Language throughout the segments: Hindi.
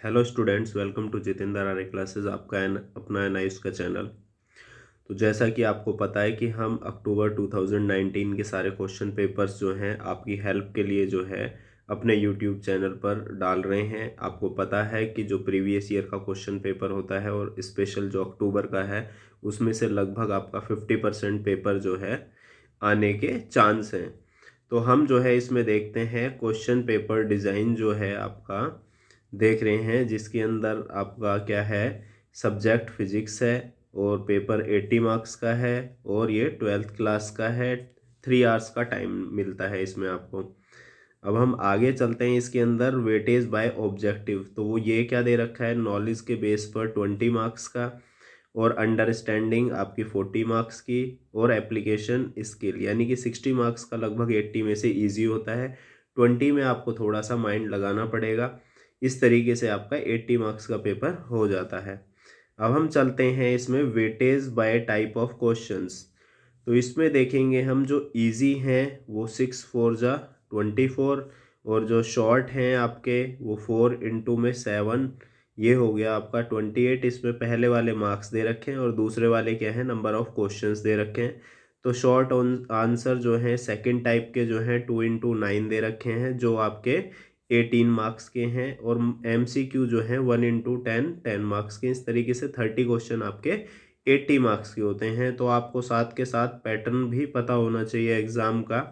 Hello students, welcome to Jitendra Arya classes, आपका अपना एनआईएस का चैनल। तो जैसा कि आपको पता है कि हम अक्टूबर 2019 के सारे क्वेश्चन पेपर्स जो हैं आपकी हेल्प के लिए जो है अपने यूट्यूब चैनल पर डाल रहे हैं। आपको पता है कि जो प्रीवियस ईयर का क्वेश्चन पेपर होता है और स्पेशल जो अक्टूबर का है उसमें से लगभग आपका 50% पेपर जो है आने के चांस हैं। तो हम जो है इसमें देखते हैं क्वेश्चन पेपर डिज़ाइन जो है आपका देख रहे हैं, जिसके अंदर आपका क्या है, सब्जेक्ट फिजिक्स है और पेपर 80 मार्क्स का है और ये 12th क्लास का है। 3 आवर्स का टाइम मिलता है इसमें आपको। अब हम आगे चलते हैं। इसके अंदर वेटेज बाय ऑब्जेक्टिव, तो वो ये क्या दे रखा है, नॉलेज के बेस पर 20 मार्क्स का और अंडरस्टैंडिंग आपकी 40 मार्क्स की और एप्लीकेशन स्किल यानी कि 60 मार्क्स का लगभग 80 में से इजी होता है। 20 में आपको थोड़ा सा माइंड लगाना पड़ेगा। इस तरीके से आपका 80 मार्क्स का पेपर हो जाता है। अब हम चलते हैं इसमें weightage bye type of questions. तो इसमें देखेंगे हम जो इजी हैं वो 6 4 जा 24 और जो शॉर्ट हैं आपके वो 4 इंटू में 7, ये हो गया आपका 28। इसमें पहले वाले मार्क्स दे रखे हैं और दूसरे वाले क्या है, नंबर ऑफ क्वेश्चंस दे रखे हैं। तो शॉर्ट आंसर जो है सेकंड टाइप के जो हैं 2 इंटू 9 दे रखे हैं जो आपके 18 मार्क्स के हैं और MCQ जो है 1 इंटू 10 मार्क्स के। इस तरीके से 30 क्वेश्चन आपके 80 मार्क्स के होते हैं। तो आपको साथ के साथ पैटर्न भी पता होना चाहिए एग्ज़ाम का।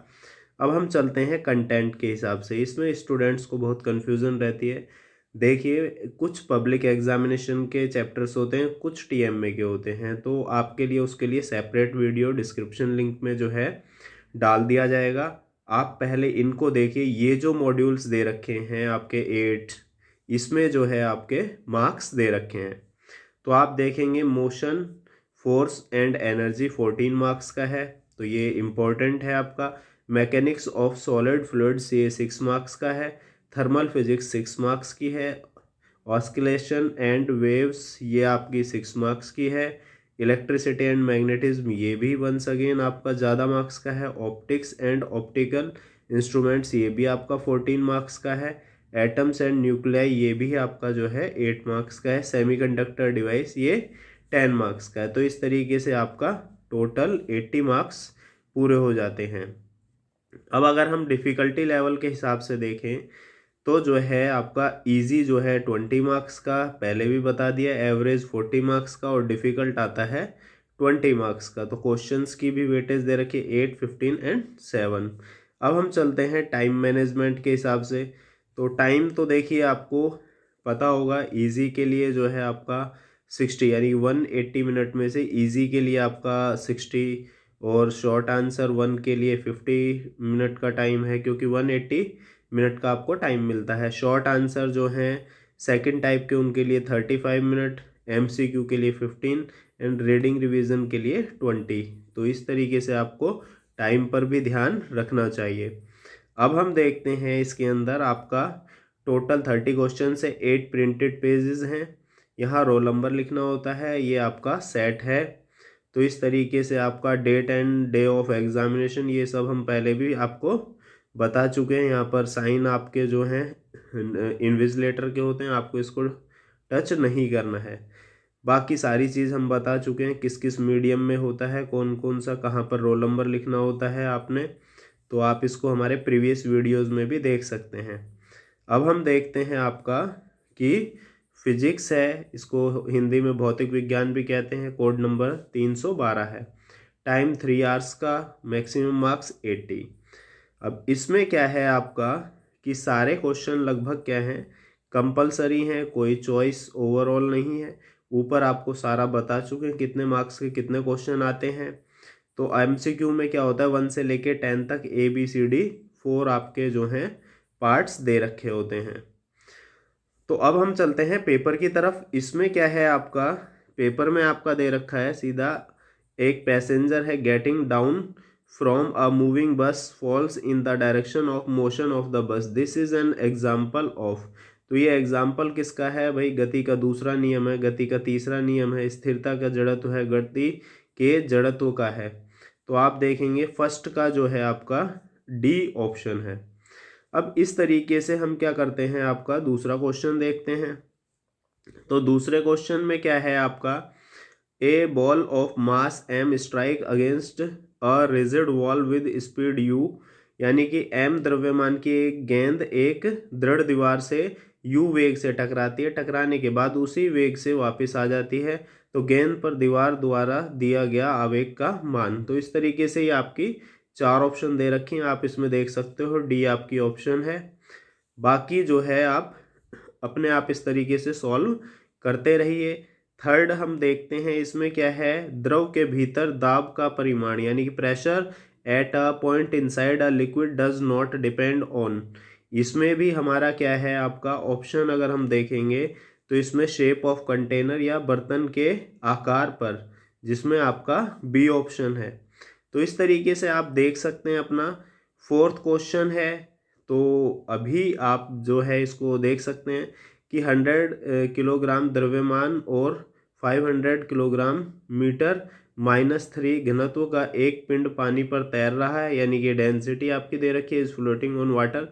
अब हम चलते हैं कंटेंट के हिसाब से। इसमें स्टूडेंट्स को बहुत कन्फ्यूज़न रहती है। देखिए, कुछ पब्लिक एग्जामिनेशन के चैप्टर्स होते हैं, कुछ TMA के होते हैं। तो आपके लिए उसके लिए सेपरेट वीडियो डिस्क्रिप्शन लिंक में जो है डाल दिया जाएगा। आप पहले इनको देखिए। ये जो मॉड्यूल्स दे रखे हैं आपके 8, इसमें जो है आपके मार्क्स दे रखे हैं। तो आप देखेंगे motion, force and energy 14 marks का है, तो ये इम्पोर्टेंट है आपका। मैकेनिक्स ऑफ सॉलिड फ्लूइड्स ये 6 मार्क्स का है। थर्मल फिजिक्स 6 मार्क्स की है। ऑस्किलेशन एंड वेव्स ये आपकी 6 मार्क्स की है। इलेक्ट्रिसिटी एंड मैग्नेटिज्म ये भी वंस अगेन आपका ज़्यादा मार्क्स का है। ऑप्टिक्स एंड ऑप्टिकल इंस्ट्रूमेंट्स ये भी आपका 14 मार्क्स का है। एटम्स एंड न्यूक्लियाई ये भी आपका जो है 8 मार्क्स का है। सेमीकंडक्टर डिवाइस ये 10 मार्क्स का है। तो इस तरीके से आपका टोटल 80 मार्क्स पूरे हो जाते हैं। अब अगर हम डिफ़िकल्टी लेवल के हिसाब से देखें तो जो है आपका इजी जो है 20 मार्क्स का, पहले भी बता दिया। एवरेज 40 मार्क्स का और डिफ़िकल्ट आता है 20 मार्क्स का। तो क्वेश्चंस की भी वेटेज दे रखी है 8, 15 एंड 7। अब हम चलते हैं टाइम मैनेजमेंट के हिसाब से। तो टाइम तो देखिए आपको पता होगा, इजी के लिए जो है आपका 60 यानी 180 मिनट में से इजी के लिए आपका 60 और शॉर्ट आंसर 1 के लिए 50 मिनट का टाइम है, क्योंकि 180 मिनट का आपको टाइम मिलता है। शॉर्ट आंसर जो हैं सेकंड टाइप के उनके लिए 35 मिनट, MCQ के लिए 15 एंड रीडिंग रिवीजन के लिए 20। तो इस तरीके से आपको टाइम पर भी ध्यान रखना चाहिए। अब हम देखते हैं इसके अंदर आपका टोटल 30 क्वेश्चन से 8 प्रिंटेड पेजेस हैं। यहाँ रोल नंबर लिखना होता है, ये आपका सेट है। तो इस तरीके से आपका date and day of examination ये सब हम पहले भी आपको बता चुके हैं। यहाँ पर साइन आपके जो हैं इन्विजिलेटर के होते हैं, आपको इसको टच नहीं करना है। बाकी सारी चीज़ हम बता चुके हैं, किस किस मीडियम में होता है, कौन कौन सा कहाँ पर रोल नंबर लिखना होता है आपने। तो आप इसको हमारे प्रीवियस वीडियोस में भी देख सकते हैं। अब हम देखते हैं आपका कि फिजिक्स है, इसको हिंदी में भौतिक विज्ञान भी कहते हैं, कोड नंबर 312 है। टाइम 3 आवर्स का, मैक्सिमम मार्क्स 80। अब इसमें क्या है आपका कि सारे क्वेश्चन लगभग क्या हैं, कंपलसरी हैं, कोई चॉइस ओवरऑल नहीं है। ऊपर आपको सारा बता चुके हैं कितने मार्क्स के कितने क्वेश्चन आते हैं। तो MCQ में क्या होता है, 1 से लेके 10 तक ABCD 4 आपके जो हैं पार्ट्स दे रखे होते हैं। तो अब हम चलते हैं पेपर की तरफ। इसमें क्या है आपका, पेपर में आपका दे रखा है सीधा, एक पैसेंजर है getting down from a moving बस falls in the direction of motion of the bus, this is an example of. तो ये एग्जाम्पल किसका है भाई, गति का दूसरा नियम है, गति का तीसरा नियम है, स्थिरता का जड़त्व है, गति के जड़त्व का है। तो आप देखेंगे फर्स्ट का जो है आपका D ऑप्शन है। अब इस तरीके से हम क्या करते हैं, आपका दूसरा क्वेश्चन देखते हैं। तो दूसरे क्वेश्चन में क्या है आपका, a ball of mass M strike against a rigid wall with speed u, यानी कि एम द्रव्यमान की एक गेंद एक दृढ़ दीवार से यू वेग से टकराती है, टकराने के बाद उसी वेग से वापस आ जाती है, तो गेंद पर दीवार द्वारा दिया गया आवेग का मान। तो इस तरीके से ये आपकी चार ऑप्शन दे रखी हैं, आप इसमें देख सकते हो डी आपकी ऑप्शन है। बाकी जो है आप अपने आप इस तरीके से सॉल्व करते रहिए। थर्ड हम देखते हैं, इसमें क्या है, द्रव के भीतर दाब का परिमाण यानी कि pressure at a point inside a liquid does not depend on. इसमें भी हमारा क्या है आपका ऑप्शन, अगर हम देखेंगे तो इसमें शेप ऑफ कंटेनर या बर्तन के आकार पर, जिसमें आपका बी ऑप्शन है। तो इस तरीके से आप देख सकते हैं अपना फोर्थ क्वेश्चन है। तो अभी आप जो है इसको देख सकते हैं कि 100 किलोग्राम द्रव्यमान और 500 किलोग्राम मीटर -3 घनत्व का एक पिंड पानी पर तैर रहा है, यानी कि डेंसिटी आपकी दे रखी है, is floating on water.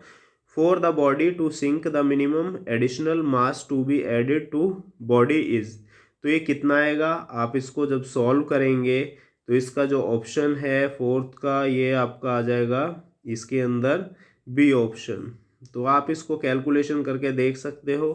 For the body to sink the minimum additional mass to be added to body is. तो ये कितना आएगा, आप इसको जब सॉल्व करेंगे तो इसका जो ऑप्शन है फोर्थ का, ये आपका आ जाएगा इसके अंदर बी ऑप्शन। तो आप इसको कैलकुलेशन करके देख सकते हो,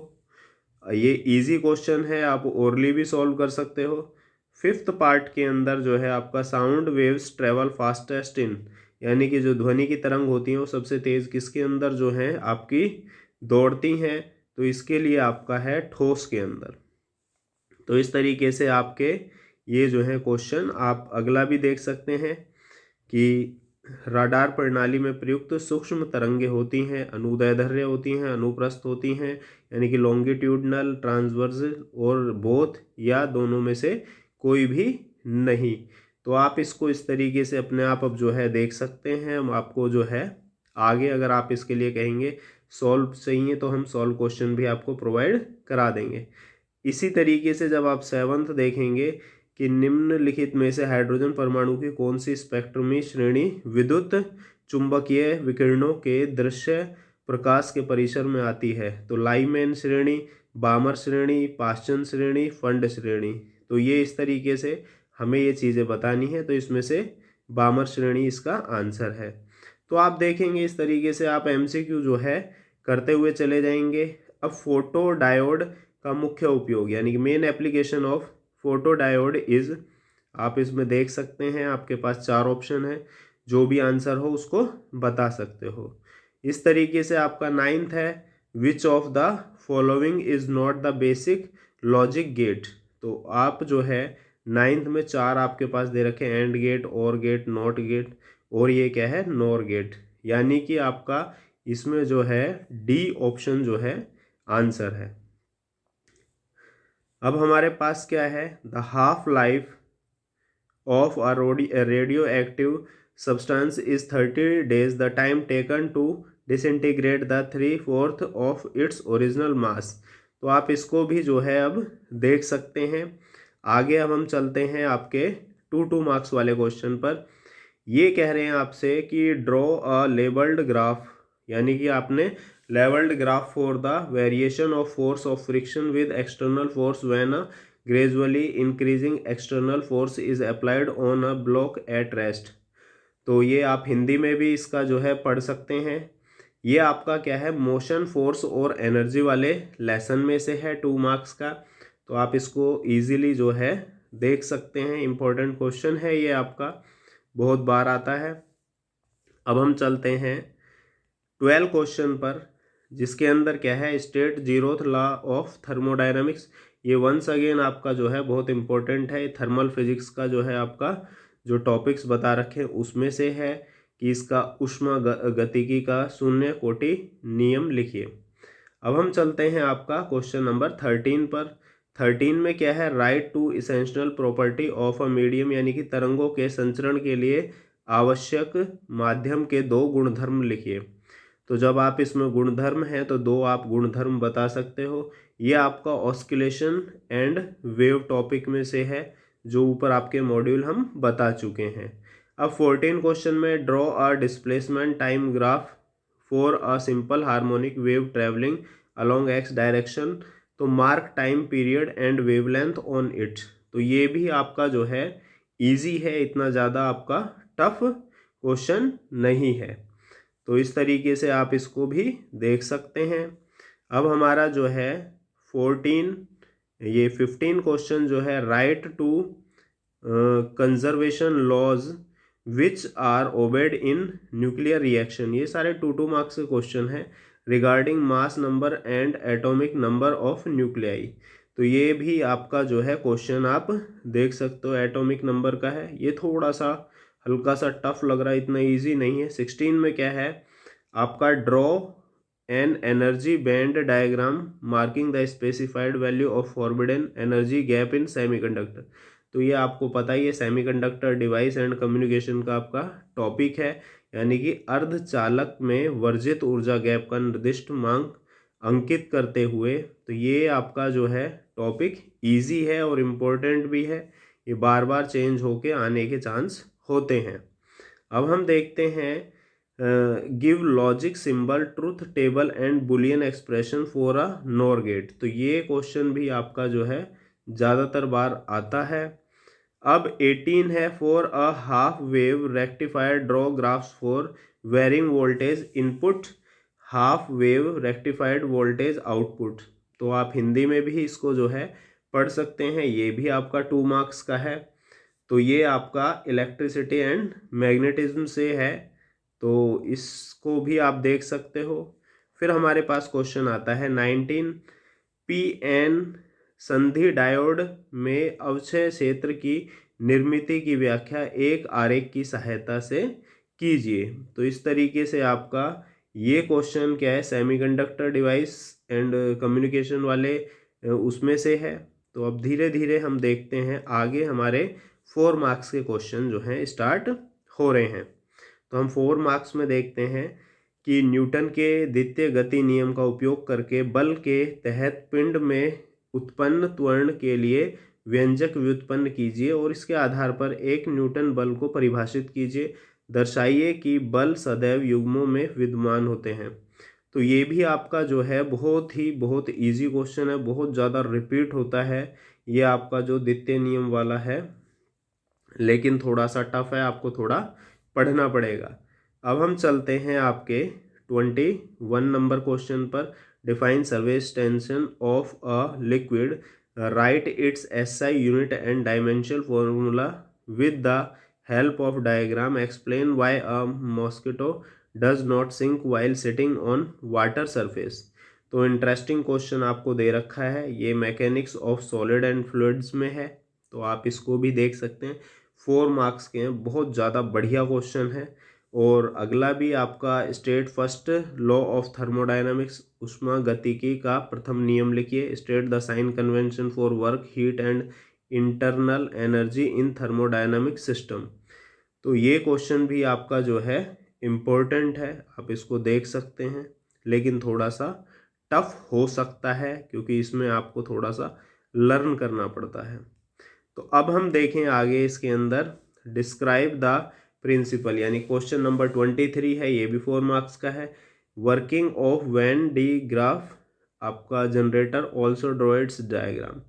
ये इजी क्वेश्चन है, आप ओरली भी सॉल्व कर सकते हो। फिफ्थ पार्ट के अंदर जो है आपका sound waves travel fastest in, यानी कि जो ध्वनि की तरंग होती है वो सबसे तेज किसके अंदर जो है आपकी दौड़ती हैं, तो इसके लिए आपका है ठोस के अंदर। तो इस तरीके से आपके ये जो है क्वेश्चन, आप अगला भी देख सकते हैं कि राडार प्रणाली में प्रयुक्त सूक्ष्म तरंगे होती हैं, अनुदैर्ध्य होती हैं, अनुप्रस्थ होती हैं, यानी कि लॉन्गिट्यूडनल, ट्रांसवर्स और बोथ, या दोनों में से कोई भी नहीं। तो आप इसको इस तरीके से अपने आप अब जो है देख सकते हैं। हम आपको जो है आगे अगर आप इसके लिए कहेंगे सॉल्व चाहिए तो हम सॉल्व क्वेश्चन भी आपको प्रोवाइड करा देंगे। इसी तरीके से जब आप सेवंथ देखेंगे कि निम्नलिखित में से हाइड्रोजन परमाणु की कौन सी स्पेक्ट्रमी श्रेणी विद्युत चुंबकीय विकिरणों के दृश्य प्रकाश के परिसर में आती है, तो लाइमैन श्रेणी, बामर श्रेणी, पाश्चन श्रेणी, फंड श्रेणी। तो ये इस तरीके से हमें ये चीज़ें बतानी है, तो इसमें से बामर श्रेणी इसका आंसर है। तो आप देखेंगे इस तरीके से आप एमसीक्यू जो है करते हुए चले जाएंगे। अब फोटो डायोड का मुख्य उपयोग, यानी कि main application of photo diode is, आप इसमें देख सकते हैं आपके पास चार ऑप्शन है, जो भी आंसर हो उसको बता सकते हो। इस तरीके से आपका नाइन्थ है, which of the following is not the basic logic gate. तो आप जो है नाइन्थ में चार आपके पास दे रखे, एंड गेट, और गेट, नॉट गेट, और ये क्या है नॉर गेट, यानी कि आपका इसमें जो है डी ऑप्शन जो है आंसर है। अब हमारे पास क्या है, the half life of a radio active substance is 30 days, the time taken to disintegrate the 3/4 of its original mass. तो आप इसको भी जो है अब देख सकते हैं। आगे अब हम चलते हैं आपके 2 मार्क्स वाले क्वेश्चन पर। ये कह रहे हैं आपसे कि ड्रॉ अ लेबल्ड ग्राफ, यानी कि आपने levelled graph for the variation of force of friction with external force when a gradually increasing external force is applied on a block at rest. तो ये आप हिंदी में भी इसका जो है पढ़ सकते हैं। ये आपका क्या है, मोशन, फोर्स और एनर्जी वाले लेसन में से है 2 मार्क्स का। तो आप इसको इजीली जो है देख सकते हैं, इम्पोर्टेंट क्वेश्चन है ये आपका, बहुत बार आता है। अब हम चलते हैं 12 क्वेश्चन पर, जिसके अंदर क्या है, state zeroth law of thermodynamics. ये वंस अगेन आपका जो है बहुत इंपॉर्टेंट है, थर्मल फिजिक्स का जो है आपका जो टॉपिक्स बता रखे हैं उसमें से है कि इसका ऊष्मा गतिकी का शून्य कोटि नियम लिखिए। अब हम चलते हैं आपका क्वेश्चन नंबर 13 पर। 13 में क्या है, write two essential property of a medium, यानी कि तरंगों के संचरण के लिए आवश्यक माध्यम के 2 गुणधर्म लिखिए। तो जब आप इसमें गुणधर्म हैं तो 2 आप गुणधर्म बता सकते हो। ये आपका ऑस्किलेशन एंड वेव टॉपिक में से है, जो ऊपर आपके मॉड्यूल हम बता चुके हैं। अब 14 क्वेश्चन में draw a displacement time graph for a simple harmonic wave travelling along X direction. तो mark time period and wavelength on it. तो ये भी आपका जो है इजी है, इतना ज़्यादा आपका टफ क्वेश्चन नहीं है। तो इस तरीके से आप इसको भी देख सकते हैं। अब हमारा जो है 15 क्वेश्चन जो है, write two conservation laws which are obeyed in nuclear reaction. ये सारे 2 मार्क्स के क्वेश्चन हैं regarding mass number and atomic number of nuclei. तो ये भी आपका जो है क्वेश्चन आप देख सकते हो, एटॉमिक नंबर का है। ये थोड़ा सा हल्का सा टफ लग रहा है, इतना इजी नहीं है। 16 में क्या है आपका, draw an energy band diagram marking the specified value of forbidden energy gap in semiconductor. तो ये आपको पता ही है, सेमीकंडक्टर डिवाइस एंड कम्युनिकेशन का आपका टॉपिक है, यानी कि अर्धचालक में वर्जित ऊर्जा गैप का निर्दिष्ट मांग अंकित करते हुए। तो ये आपका जो है टॉपिक इजी है और इम्पोर्टेंट भी है, ये बार बार चेंज होके आने के चांस होते हैं। अब हम देखते हैं give logic symbol truth table and Boolean expression for a NOR gate. तो ये क्वेश्चन भी आपका जो है ज़्यादातर बार आता है। अब 18 है, for a half wave rectifier draw graphs for varying voltage input half wave rectified voltage output. तो आप हिंदी में भी इसको जो है पढ़ सकते हैं, ये भी आपका 2 मार्क्स का है। तो ये आपका इलेक्ट्रिसिटी एंड मैग्नेटिज्म से है, तो इसको भी आप देख सकते हो। फिर हमारे पास क्वेश्चन आता है 19, पी एन संधि डायोड में अवक्षय क्षेत्र की निर्मिति की व्याख्या एक आरेख की सहायता से कीजिए। तो इस तरीके से आपका ये क्वेश्चन क्या है, सेमीकंडक्टर डिवाइस एंड कम्युनिकेशन वाले उसमें से है। तो अब धीरे धीरे हम देखते हैं आगे हमारे 4 मार्क्स के क्वेश्चन जो हैं स्टार्ट हो रहे हैं। तो हम 4 मार्क्स में देखते हैं कि न्यूटन के द्वितीय गति नियम का उपयोग करके बल के तहत पिंड में उत्पन्न त्वरण के लिए व्यंजक व्युत्पन्न कीजिए और इसके आधार पर एक न्यूटन बल को परिभाषित कीजिए। दर्शाइए कि बल सदैव युग्मों में विद्यमान होते हैं। तो ये भी आपका जो है बहुत इजी क्वेश्चन है, बहुत ज़्यादा रिपीट होता है ये आपका जो द्वितीय नियम वाला है, लेकिन थोड़ा सा टफ है, आपको थोड़ा पढ़ना पड़ेगा। अब हम चलते हैं आपके 21 नंबर क्वेश्चन पर। Define surface tension of a liquid, write its SI unit and dimensional formula with the help of diagram, explain why a mosquito does not sink while sitting on water surface. तो इंटरेस्टिंग क्वेश्चन आपको दे रखा है, ये mechanics of solid and fluids में है, तो आप इसको भी देख सकते हैं। 4 मार्क्स के हैं, बहुत ज़्यादा बढ़िया क्वेश्चन है। और अगला भी आपका state first law of thermodynamics, ऊष्मा गतिकी का प्रथम नियम लिखिए। State the sign convention for work heat and internal energy in thermodynamic system. तो ये क्वेश्चन भी आपका जो है इम्पोर्टेंट है, आप इसको देख सकते हैं, लेकिन थोड़ा सा टफ हो सकता है क्योंकि इसमें आपको थोड़ा सा लर्न करना पड़ता है। तो अब हम देखें आगे इसके अंदर, डिस्क्राइब द प्रिंसिपल, यानी क्वेश्चन नंबर 23 है, ये भी 4 मार्क्स का है। Working of Van de Graaff आपका generator also draw its diagram.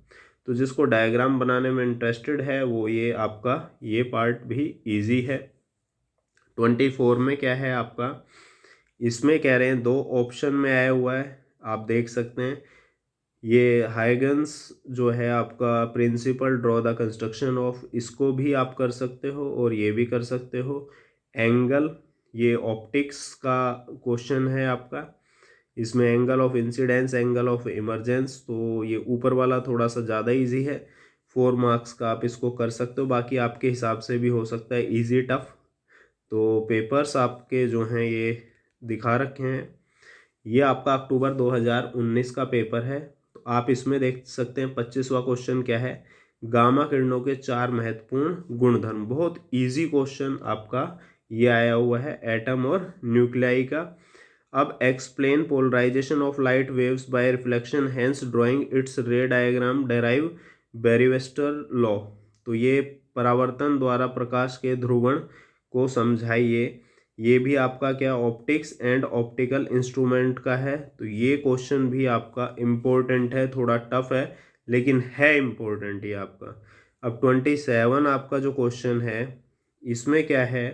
तो जिसको डायग्राम बनाने में इंटरेस्टेड है वो ये आपका ये पार्ट भी इजी है। 24 में क्या है आपका, इसमें कह रहे हैं 2 ऑप्शन में आया हुआ है, आप देख सकते हैं। ये हाइगन्स जो है आपका principle draw the construction of, इसको भी आप कर सकते हो और ये भी कर सकते हो। एंगल, ये ऑप्टिक्स का क्वेश्चन है आपका, इसमें angle of incidence, angle of emergence, तो ये ऊपर वाला थोड़ा सा ज़्यादा इजी है, 4 मार्क्स का आप इसको कर सकते हो। बाकी आपके हिसाब से भी हो सकता है इजी टफ। तो पेपर्स आपके जो हैं ये दिखा रखे हैं, ये आपका अक्टूबर 2019 का पेपर है। तो आप इसमें देख सकते हैं 25वां क्वेश्चन क्या है, गामा किरणों के 4 महत्वपूर्ण गुणधर्म। बहुत इजी क्वेश्चन आपका ये आया हुआ है, एटम और न्यूक्लियाई का। अब explain polarisation of light waves by reflection, hence drawing its ray diagram, derive Brewster law. तो ये परावर्तन द्वारा प्रकाश के ध्रुवण को समझाइए, ये भी आपका क्या ऑप्टिक्स एंड ऑप्टिकल इंस्ट्रूमेंट का है। तो ये क्वेश्चन भी आपका इम्पोर्टेंट है, थोड़ा टफ है लेकिन है इम्पोर्टेंट ये आपका। अब 27 आपका जो क्वेश्चन है इसमें क्या है,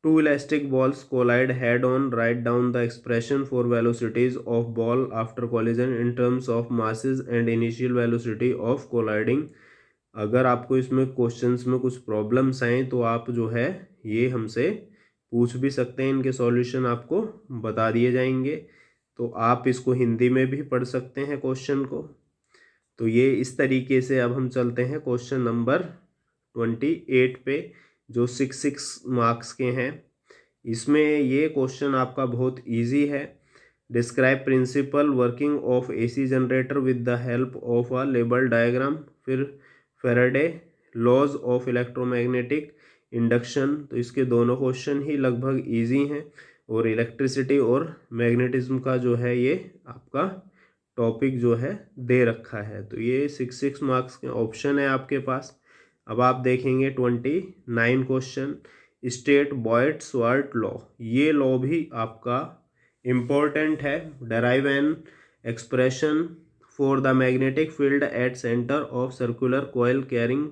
two elastic balls collide head on, write down the expression for velocities of ball after collision in terms of masses and initial velocity of colliding। अगर आपको इसमें क्वेश्चंस में कुछ प्रॉब्लम्स आए तो आप जो है ये हमसे पूछ भी सकते हैं, इनके सॉल्यूशन आपको बता दिए जाएंगे। तो आप इसको हिंदी में भी पढ़ सकते हैं क्वेश्चन को। तो ये इस तरीके से अब हम चलते हैं क्वेश्चन नंबर 28 पे, जो 6 मार्क्स के हैं। इसमें ये क्वेश्चन आपका बहुत इजी है। Describe principle working of AC generator with the help of a label diagram. फिर Faraday laws of electromagnetic induction. तो इसके दोनों क्वेश्चन ही लगभग इजी हैं और इलेक्ट्रिसिटी और मैग्नेटिज्म का जो है ये आपका टॉपिक जो है दे रखा है। तो ये 6 मार्क्स के ऑप्शन है आपके पास। अब आप देखेंगे 29 क्वेश्चन, स्टेट बॉयट-स्वार्ट लॉ। ये लॉ भी आपका इम्पोर्टेंट है। Derive an expression for the magnetic field at centre of circular coil carrying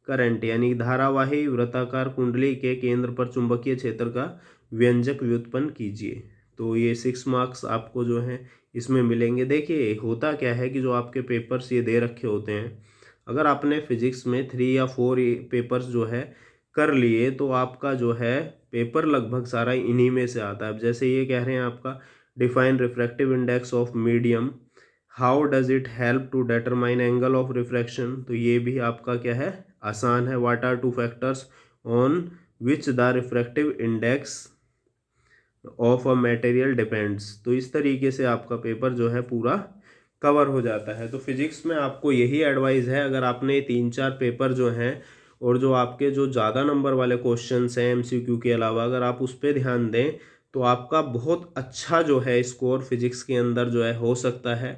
current, यानी धारावाही वृत्ताकार कुंडली के केंद्र पर चुंबकीय क्षेत्र का व्यंजक व्युत्पन्न कीजिए। तो ये 6 मार्क्स आपको जो है इसमें मिलेंगे। देखिए होता क्या है कि जो आपके पेपर्स ये दे रखे होते हैं, अगर आपने फिजिक्स में 3 या 4 पेपर्स जो है कर लिए तो आपका जो है पेपर लगभग सारा इन्हीं में से आता है। अब जैसे ये कह रहे हैं आपका define refractive index of medium, how does it help to determine angle of refraction. तो ये भी आपका क्या है आसान है। What are 2 factors on which the refractive index of a material depends. तो इस तरीके से आपका पेपर जो है पूरा कवर हो जाता है। तो फिजिक्स में आपको यही एडवाइस है, अगर आपने 3-4 पेपर जो हैं और जो आपके जो ज़्यादा नंबर वाले क्वेश्चंस हैं एमसीक्यू के अलावा, अगर आप उस पर ध्यान दें तो आपका बहुत अच्छा जो है स्कोर फिजिक्स के अंदर जो है हो सकता है।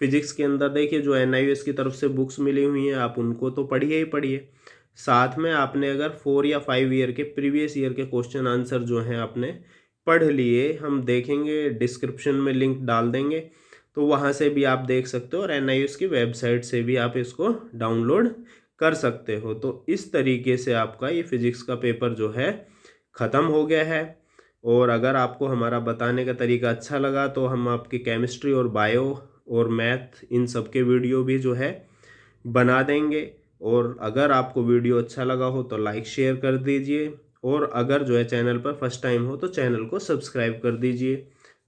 फिजिक्स के अंदर देखिए जो NIOS की तरफ से बुक्स मिली हुई हैं आप उनको तो पढ़िए ही पढ़िए, साथ में आपने अगर 4 या 5 ईयर के प्रीवियस ईयर के क्वेश्चन आंसर जो हैं आपने पढ़ लिए, हम देखेंगे डिस्क्रिप्शन में लिंक डाल देंगे, तो वहाँ से भी आप देख सकते हो और NIOS की वेबसाइट से भी आप इसको डाउनलोड कर सकते हो। तो इस तरीके से आपका ये फिजिक्स का पेपर जो है ख़त्म हो गया है। और अगर आपको हमारा बताने का तरीका अच्छा लगा तो हम आपकी केमिस्ट्री और बायो और मैथ इन सब के वीडियो भी जो है बना देंगे। और अगर आपको वीडियो अच्छा लगा हो तो लाइक शेयर कर दीजिए, और अगर जो है चैनल पर फर्स्ट टाइम हो तो चैनल को सब्सक्राइब कर दीजिए।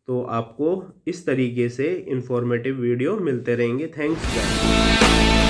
तो आपको इस तरीके से इंफॉर्मेटिव वीडियो मिलते रहेंगे। Thanks guys.